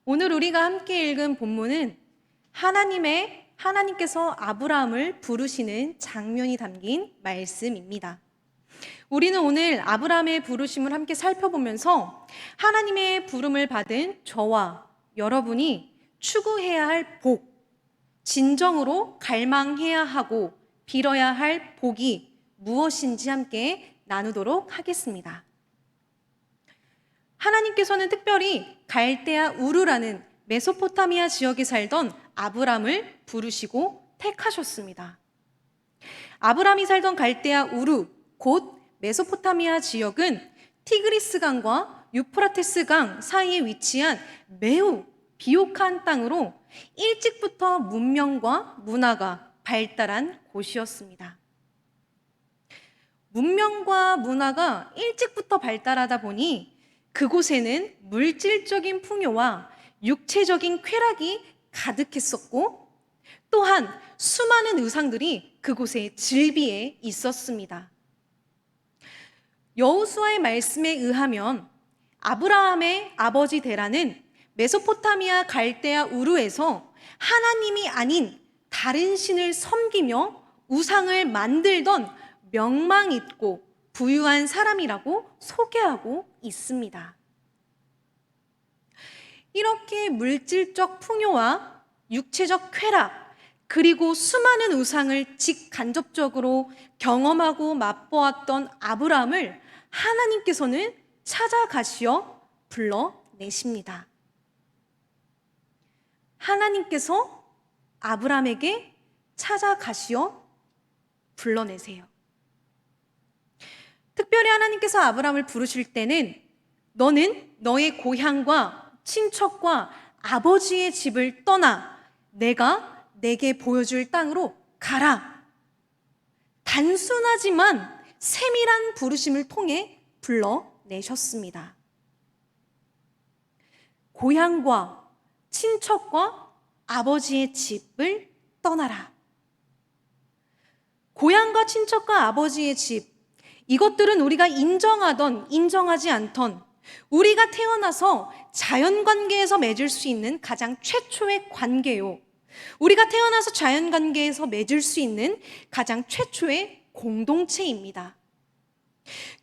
오늘 우리가 함께 읽은 본문은 하나님께서 아브라함을 부르시는 장면이 담긴 말씀입니다. 우리는 오늘 아브라함의 부르심을 함께 살펴보면서 하나님의 부름을 받은 저와 여러분이 추구해야 할 복, 진정으로 갈망해야 하고 빌어야 할 복이 무엇인지 함께 나누도록 하겠습니다. 하나님께서는 특별히 갈대아 우르라는 메소포타미아 지역에 살던 아브람을 부르시고 택하셨습니다. 아브람이 살던 갈대아 우르, 곧 메소포타미아 지역은 티그리스 강과 유프라테스 강 사이에 위치한 매우 비옥한 땅으로 일찍부터 문명과 문화가 발달한 곳이었습니다. 문명과 문화가 일찍부터 발달하다 보니 그곳에는 물질적인 풍요와 육체적인 쾌락이 가득했었고, 또한 수많은 우상들이 그곳에 즐비해 있었습니다. 여호수아의 말씀에 의하면 아브라함의 아버지 데라는 메소포타미아 갈대아 우르에서 하나님이 아닌 다른 신을 섬기며 우상을 만들던 명망 있고 부유한 사람이라고 소개하고 있습니다. 이렇게 물질적 풍요와 육체적 쾌락, 그리고 수많은 우상을 직간접적으로 경험하고 맛보았던 아브라함을 하나님께서는 찾아가시어 불러내십니다. 하나님께서 아브라함에게 찾아가시어 불러내세요. 특별히 하나님께서 아브라함을 부르실 때는 너는 너의 고향과 친척과 아버지의 집을 떠나 내가 내게 보여줄 땅으로 가라. 단순하지만 세밀한 부르심을 통해 불러내셨습니다. 고향과 친척과 아버지의 집을 떠나라. 고향과 친척과 아버지의 집, 이것들은 우리가 인정하던 인정하지 않던 우리가 태어나서 자연관계에서 맺을 수 있는 가장 최초의 관계요, 우리가 태어나서 자연관계에서 맺을 수 있는 가장 최초의 공동체입니다.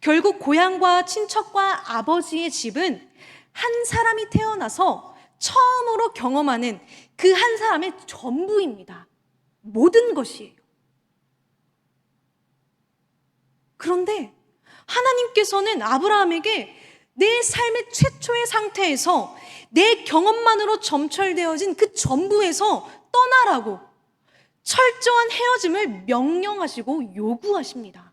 결국 고향과 친척과 아버지의 집은 한 사람이 태어나서 처음으로 경험하는 그 한 사람의 전부입니다. 모든 것이에요. 그런데 하나님께서는 아브라함에게 내 삶의 최초의 상태에서 내 경험만으로 점철되어진 그 전부에서 떠나라고 철저한 헤어짐을 명령하시고 요구하십니다.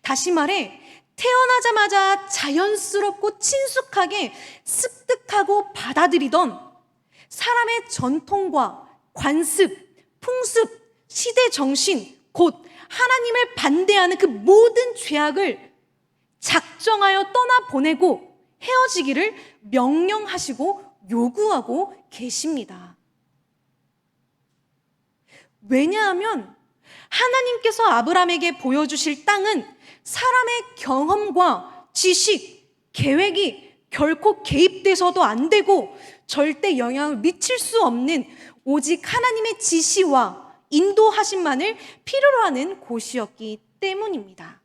다시 말해 태어나자마자 자연스럽고 친숙하게 습득하고 받아들이던 사람의 전통과 관습, 풍습, 시대 정신, 곧 하나님을 반대하는 그 모든 죄악을 작정하여 떠나보내고 헤어지기를 명령하시고 요구하고 계십니다. 왜냐하면 하나님께서 아브라함에게 보여주실 땅은 사람의 경험과 지식, 계획이 결코 개입돼서도 안 되고 절대 영향을 미칠 수 없는 오직 하나님의 지시와 인도하심만을 필요로 하는 곳이었기 때문입니다.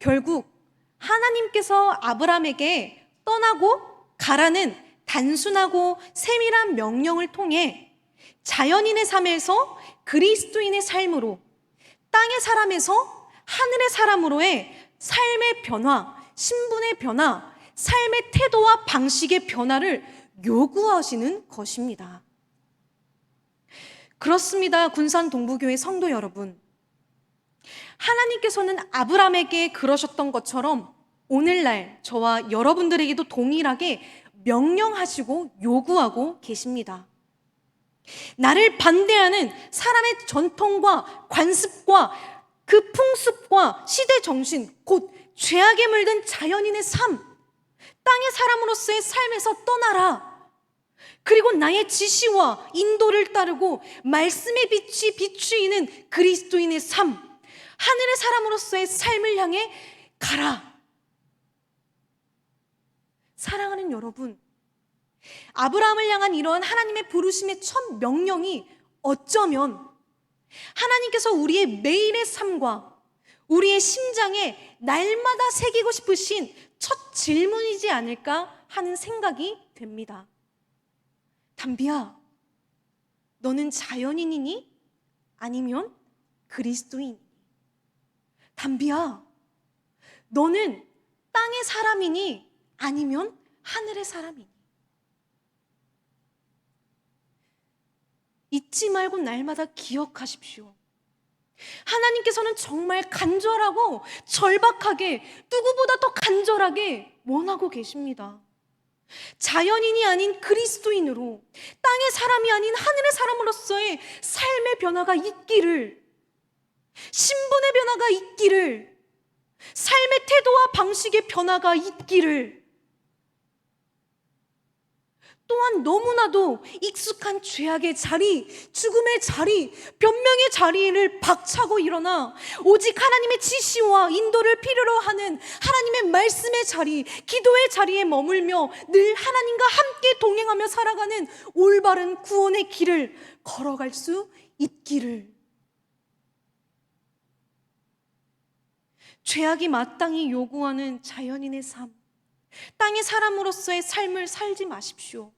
결국 하나님께서 아브라함에게 떠나고 가라는 단순하고 세밀한 명령을 통해 자연인의 삶에서 그리스도인의 삶으로, 땅의 사람에서 하늘의 사람으로의 삶의 변화, 신분의 변화, 삶의 태도와 방식의 변화를 요구하시는 것입니다. 그렇습니다. 군산 동부교회 성도 여러분, 하나님께서는 아브라함에게 그러셨던 것처럼 오늘날 저와 여러분들에게도 동일하게 명령하시고 요구하고 계십니다. 나를 반대하는 사람의 전통과 관습과 그 풍습과 시대 정신, 곧 죄악에 물든 자연인의 삶, 땅의 사람으로서의 삶에서 떠나라. 그리고 나의 지시와 인도를 따르고 말씀의 빛이 비추이는 그리스도인의 삶, 하늘의 사람으로서의 삶을 향해 가라. 사랑하는 여러분, 아브라함을 향한 이러한 하나님의 부르심의 첫 명령이 어쩌면 하나님께서 우리의 매일의 삶과 우리의 심장에 날마다 새기고 싶으신 첫 질문이지 않을까 하는 생각이 됩니다. 담비야, 너는 자연인이니? 아니면 그리스도인이니? 담비야, 너는 땅의 사람이니? 아니면 하늘의 사람이니? 잊지 말고 날마다 기억하십시오. 하나님께서는 정말 간절하고 절박하게, 누구보다 더 간절하게 원하고 계십니다. 자연인이 아닌 그리스도인으로, 땅의 사람이 아닌 하늘의 사람으로서의 삶의 변화가 있기를, 신분의 변화가 있기를, 삶의 태도와 방식의 변화가 있기를, 또한 너무나도 익숙한 죄악의 자리, 죽음의 자리, 변명의 자리를 박차고 일어나 오직 하나님의 지시와 인도를 필요로 하는 하나님의 말씀의 자리, 기도의 자리에 머물며 늘 하나님과 함께 동행하며 살아가는 올바른 구원의 길을 걸어갈 수 있기를. 죄악이 마땅히 요구하는 자연인의 삶, 땅의 사람으로서의 삶을 살지 마십시오.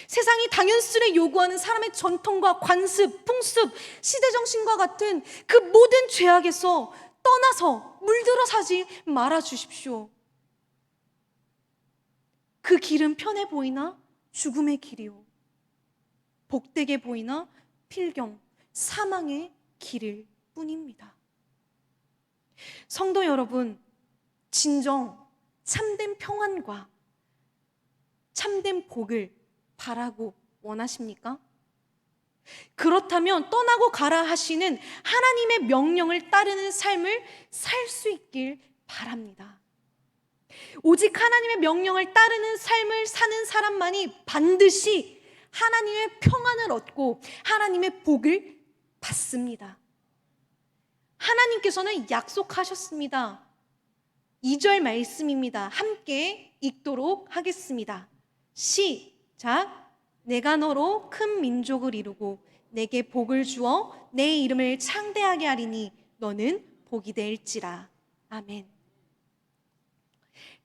세상이 당연스레 요구하는 사람의 전통과 관습, 풍습, 시대정신과 같은 그 모든 죄악에서 떠나서 물들어 사지 말아 주십시오. 그 길은 편해 보이나 죽음의 길이요, 복되게 보이나 필경, 사망의 길일 뿐입니다. 성도 여러분, 진정 참된 평안과 참된 복을 바라고 원하십니까? 그렇다면 떠나고 가라 하시는 하나님의 명령을 따르는 삶을 살 수 있길 바랍니다. 오직 하나님의 명령을 따르는 삶을 사는 사람만이 반드시 하나님의 평안을 얻고 하나님의 복을 받습니다. 하나님께서는 약속하셨습니다. 2절 말씀입니다. 함께 읽도록 하겠습니다. 시작. 내가 너로 큰 민족을 이루고 내게 복을 주어 내 이름을 창대하게 하리니 너는 복이 될지라. 아멘.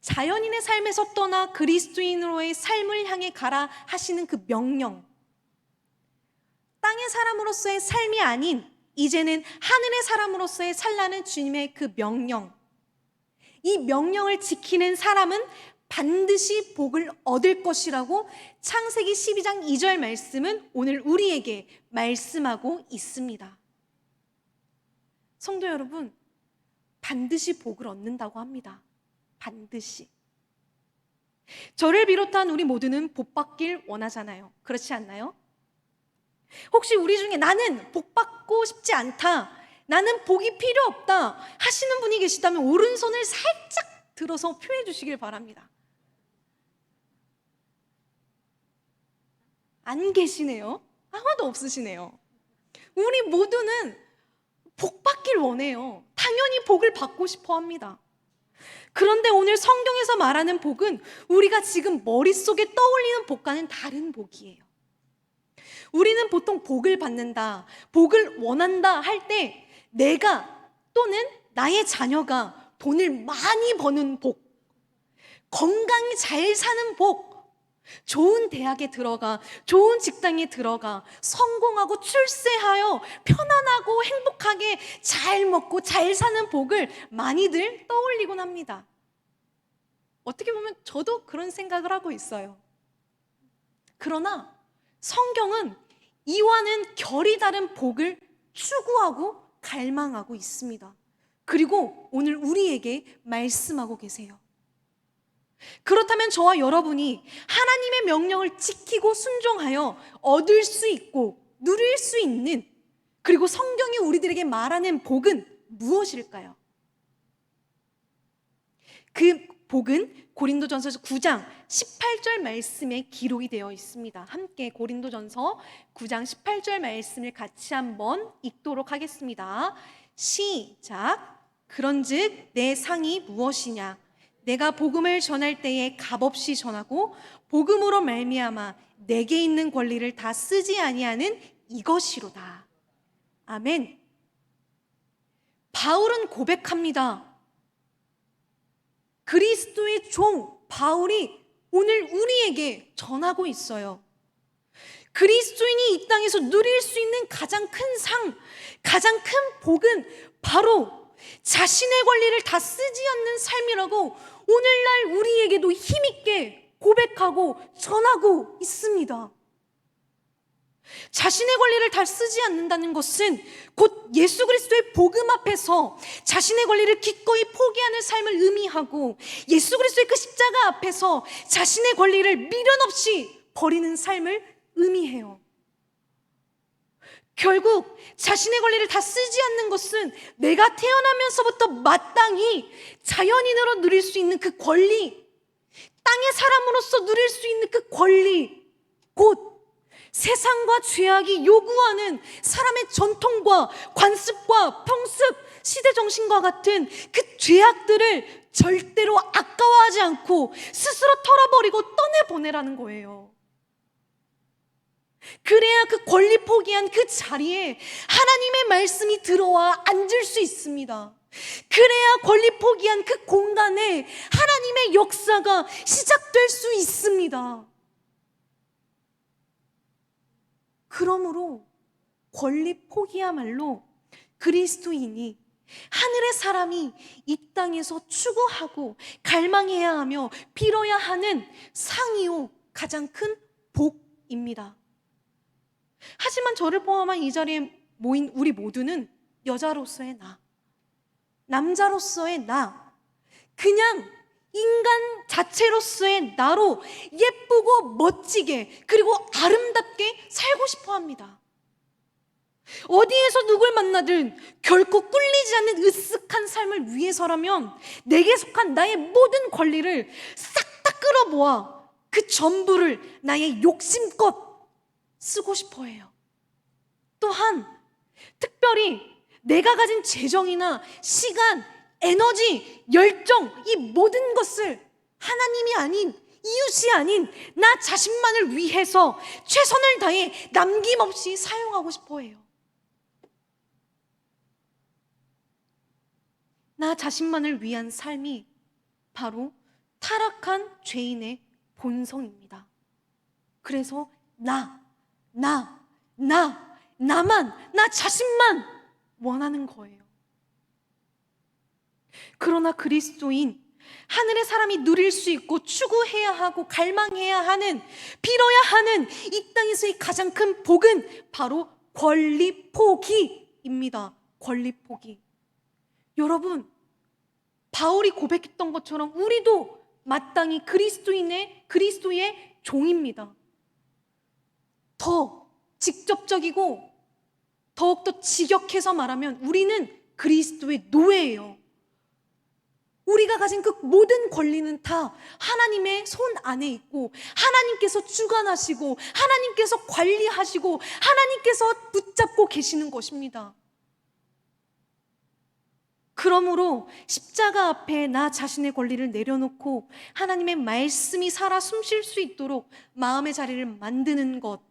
자연인의 삶에서 떠나 그리스도인으로의 삶을 향해 가라 하시는 그 명령, 땅의 사람으로서의 삶이 아닌 이제는 하늘의 사람으로서의 살라는 주님의 그 명령, 이 명령을 지키는 사람은 반드시 복을 얻을 것이라고 창세기 12장 2절 말씀은 오늘 우리에게 말씀하고 있습니다. 성도 여러분, 반드시 복을 얻는다고 합니다. 반드시. 저를 비롯한 우리 모두는 복 받길 원하잖아요. 그렇지 않나요? 혹시 우리 중에 나는 복 받고 싶지 않다, 나는 복이 필요 없다 하시는 분이 계시다면 오른손을 살짝 들어서 표해 주시길 바랍니다. 안 계시네요. 아무도 없으시네요. 우리 모두는 복 받길 원해요. 당연히 복을 받고 싶어 합니다. 그런데 오늘 성경에서 말하는 복은 우리가 지금 머릿속에 떠올리는 복과는 다른 복이에요. 우리는 보통 복을 받는다, 복을 원한다 할 때 내가 또는 나의 자녀가 돈을 많이 버는 복, 건강히 잘 사는 복, 좋은 대학에 들어가, 좋은 직장에 들어가, 성공하고 출세하여 편안하고 행복하게 잘 먹고 잘 사는 복을 많이들 떠올리곤 합니다. 어떻게 보면 저도 그런 생각을 하고 있어요. 그러나 성경은 이와는 결이 다른 복을 추구하고 갈망하고 있습니다. 그리고 오늘 우리에게 말씀하고 계세요. 그렇다면 저와 여러분이 하나님의 명령을 지키고 순종하여 얻을 수 있고 누릴 수 있는, 그리고 성경이 우리들에게 말하는 복은 무엇일까요? 그 복은 고린도전서 9장 18절 말씀에 기록이 되어 있습니다. 함께 고린도전서 9장 18절 말씀을 같이 한번 읽도록 하겠습니다. 시작. 그런즉 내 상이 무엇이냐? 내가 복음을 전할 때에 값없이 전하고 복음으로 말미암아 내게 있는 권리를 다 쓰지 아니하는 이것이로다. 아멘. 바울은 고백합니다. 그리스도의 종 바울이 오늘 우리에게 전하고 있어요. 그리스도인이 이 땅에서 누릴 수 있는 가장 큰 상, 가장 큰 복은 바로 자신의 권리를 다 쓰지 않는 삶이라고 오늘날 우리에게도 힘있게 고백하고 전하고 있습니다. 자신의 권리를 다 쓰지 않는다는 것은 곧 예수 그리스도의 복음 앞에서 자신의 권리를 기꺼이 포기하는 삶을 의미하고, 예수 그리스도의 그 십자가 앞에서 자신의 권리를 미련 없이 버리는 삶을 의미해요. 결국 자신의 권리를 다 쓰지 않는 것은 내가 태어나면서부터 마땅히 자연인으로 누릴 수 있는 그 권리, 땅의 사람으로서 누릴 수 있는 그 권리, 곧 세상과 죄악이 요구하는 사람의 전통과 관습과 풍습, 시대정신과 같은 그 죄악들을 절대로 아까워하지 않고 스스로 털어버리고 떠내보내라는 거예요. 그래야 그 권리 포기한 그 자리에 하나님의 말씀이 들어와 앉을 수 있습니다. 그래야 권리 포기한 그 공간에 하나님의 역사가 시작될 수 있습니다. 그러므로 권리 포기야말로 그리스도인이, 하늘의 사람이 이 땅에서 추구하고 갈망해야 하며 빌어야 하는 상이요 가장 큰 복입니다. 하지만 저를 포함한 이 자리에 모인 우리 모두는 여자로서의 나, 남자로서의 나, 그냥 인간 자체로서의 나로 예쁘고 멋지게 그리고 아름답게 살고 싶어 합니다. 어디에서 누굴 만나든 결코 꿀리지 않는 으쓱한 삶을 위해서라면 내게 속한 나의 모든 권리를 싹 다 끌어모아 그 전부를 나의 욕심껏 쓰고 싶어 해요. 또한 특별히 내가 가진 재정이나 시간, 에너지, 열정, 이 모든 것을 하나님이 아닌, 이웃이 아닌 나 자신만을 위해서 최선을 다해 남김없이 사용하고 싶어 해요. 나 자신만을 위한 삶이 바로 타락한 죄인의 본성입니다. 그래서 나만, 나 자신만 원하는 거예요. 그러나 그리스도인, 하늘의 사람이 누릴 수 있고 추구해야 하고 갈망해야 하는, 빌어야 하는 이 땅에서의 가장 큰 복은 바로 권리 포기입니다. 권리 포기. 여러분, 바울이 고백했던 것처럼 우리도 마땅히 그리스도의 종입니다. 더 직접적이고 더욱더 직역해서 말하면 우리는 그리스도의 노예예요. 우리가 가진 그 모든 권리는 다 하나님의 손 안에 있고, 하나님께서 주관하시고 하나님께서 관리하시고 하나님께서 붙잡고 계시는 것입니다. 그러므로 십자가 앞에 나 자신의 권리를 내려놓고 하나님의 말씀이 살아 숨쉴 수 있도록 마음의 자리를 만드는 것,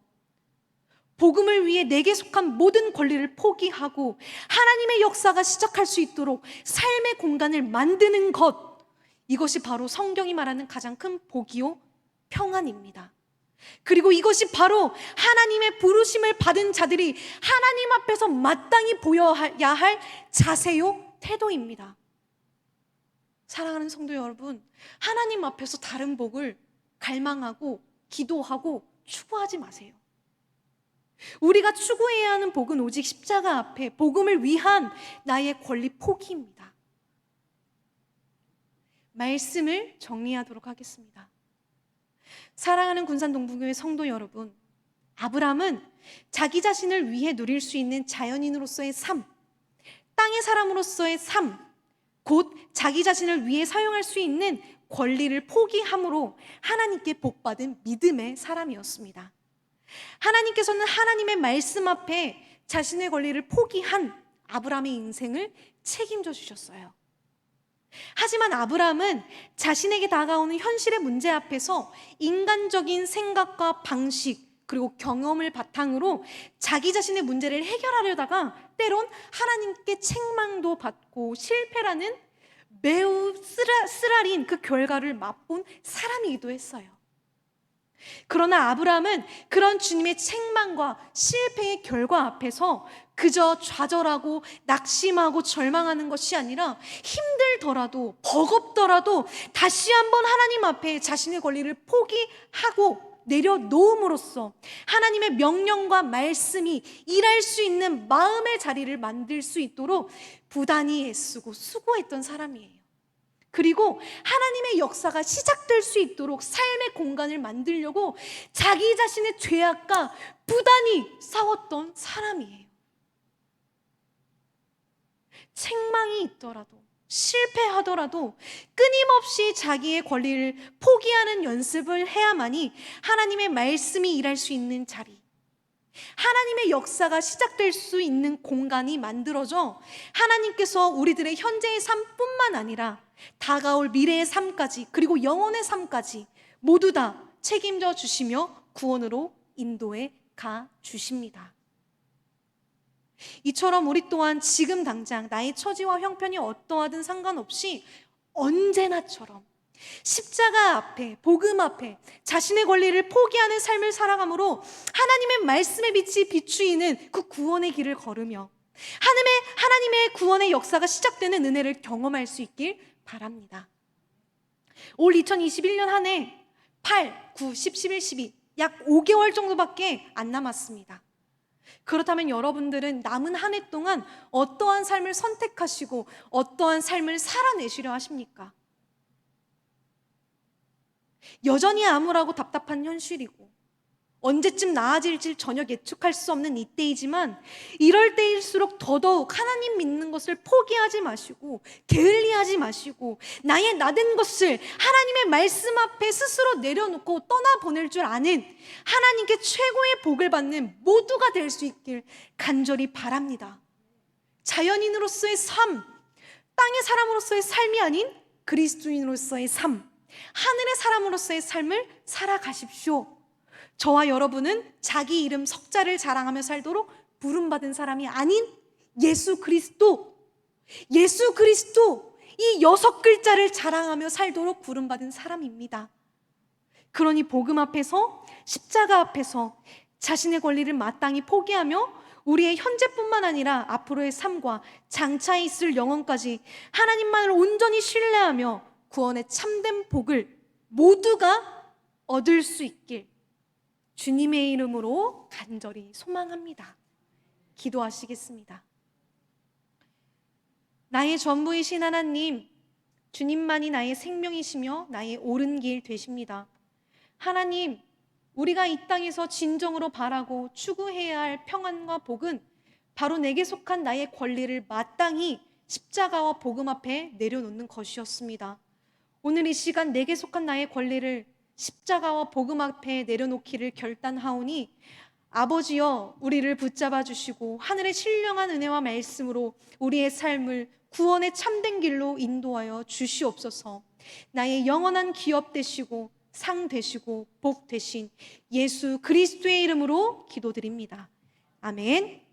복음을 위해 내게 속한 모든 권리를 포기하고 하나님의 역사가 시작할 수 있도록 삶의 공간을 만드는 것, 이것이 바로 성경이 말하는 가장 큰 복이요 평안입니다. 그리고 이것이 바로 하나님의 부르심을 받은 자들이 하나님 앞에서 마땅히 보여야 할 자세요 태도입니다. 사랑하는 성도 여러분, 하나님 앞에서 다른 복을 갈망하고 기도하고 추구하지 마세요. 우리가 추구해야 하는 복은 오직 십자가 앞에 복음을 위한 나의 권리 포기입니다. 말씀을 정리하도록 하겠습니다. 사랑하는 군산동부교회 성도 여러분, 아브람은 자기 자신을 위해 누릴 수 있는 자연인으로서의 삶, 땅의 사람으로서의 삶, 곧 자기 자신을 위해 사용할 수 있는 권리를 포기함으로 하나님께 복받은 믿음의 사람이었습니다. 하나님께서는 하나님의 말씀 앞에 자신의 권리를 포기한 아브라함의 인생을 책임져 주셨어요. 하지만 아브라함은 자신에게 다가오는 현실의 문제 앞에서 인간적인 생각과 방식 그리고 경험을 바탕으로 자기 자신의 문제를 해결하려다가 때론 하나님께 책망도 받고 실패라는 매우 쓰라린 그 결과를 맛본 사람이기도 했어요. 그러나 아브라함은 그런 주님의 책망과 실패의 결과 앞에서 그저 좌절하고 낙심하고 절망하는 것이 아니라 힘들더라도 버겁더라도 다시 한번 하나님 앞에 자신의 권리를 포기하고 내려놓음으로써 하나님의 명령과 말씀이 일할 수 있는 마음의 자리를 만들 수 있도록 부단히 애쓰고 수고했던 사람이에요. 그리고 하나님의 역사가 시작될 수 있도록 삶의 공간을 만들려고 자기 자신의 죄악과 부단히 싸웠던 사람이에요. 책망이 있더라도 실패하더라도 끊임없이 자기의 권리를 포기하는 연습을 해야만이 하나님의 말씀이 일할 수 있는 자리, 하나님의 역사가 시작될 수 있는 공간이 만들어져 하나님께서 우리들의 현재의 삶뿐만 아니라 다가올 미래의 삶까지 그리고 영혼의 삶까지 모두 다 책임져 주시며 구원으로 인도해 가 주십니다. 이처럼 우리 또한 지금 당장 나의 처지와 형편이 어떠하든 상관없이 언제나처럼 십자가 앞에, 복음 앞에 자신의 권리를 포기하는 삶을 살아감으로 하나님의 말씀의 빛이 비추이는 그 구원의 길을 걸으며 하나님의 구원의 역사가 시작되는 은혜를 경험할 수 있길 바랍니다. 올 2021년 한 해 8, 9, 10, 11, 12 약 5개월 정도밖에 안 남았습니다. 그렇다면 여러분들은 남은 한 해 동안 어떠한 삶을 선택하시고 어떠한 삶을 살아내시려 하십니까? 여전히 암울하고 답답한 현실이고 언제쯤 나아질지 전혀 예측할 수 없는 이때이지만 이럴 때일수록 더더욱 하나님 믿는 것을 포기하지 마시고 게을리하지 마시고 나의 나된 것을 하나님의 말씀 앞에 스스로 내려놓고 떠나보낼 줄 아는 하나님께 최고의 복을 받는 모두가 될 수 있길 간절히 바랍니다. 자연인으로서의 삶, 땅의 사람으로서의 삶이 아닌 그리스도인으로서의 삶, 하늘의 사람으로서의 삶을 살아가십시오. 저와 여러분은 자기 이름 석자를 자랑하며 살도록 부름받은 사람이 아닌 예수 그리스도 이 6글자를 자랑하며 살도록 부름받은 사람입니다. 그러니 복음 앞에서 십자가 앞에서 자신의 권리를 마땅히 포기하며 우리의 현재뿐만 아니라 앞으로의 삶과 장차 있을 영혼까지 하나님만을 온전히 신뢰하며 구원의 참된 복을 모두가 얻을 수 있길 주님의 이름으로 간절히 소망합니다. 기도하시겠습니다. 나의 전부이신 하나님, 주님만이 나의 생명이시며 나의 옳은 길 되십니다. 하나님, 우리가 이 땅에서 진정으로 바라고 추구해야 할 평안과 복은 바로 내게 속한 나의 권리를 마땅히 십자가와 복음 앞에 내려놓는 것이었습니다. 오늘 이 시간 내게 속한 나의 권리를 십자가와 복음 앞에 내려놓기를 결단하오니 아버지여 우리를 붙잡아 주시고 하늘의 신령한 은혜와 말씀으로 우리의 삶을 구원의 참된 길로 인도하여 주시옵소서. 나의 영원한 기업 되시고 상 되시고 복 되신 예수 그리스도의 이름으로 기도드립니다. 아멘.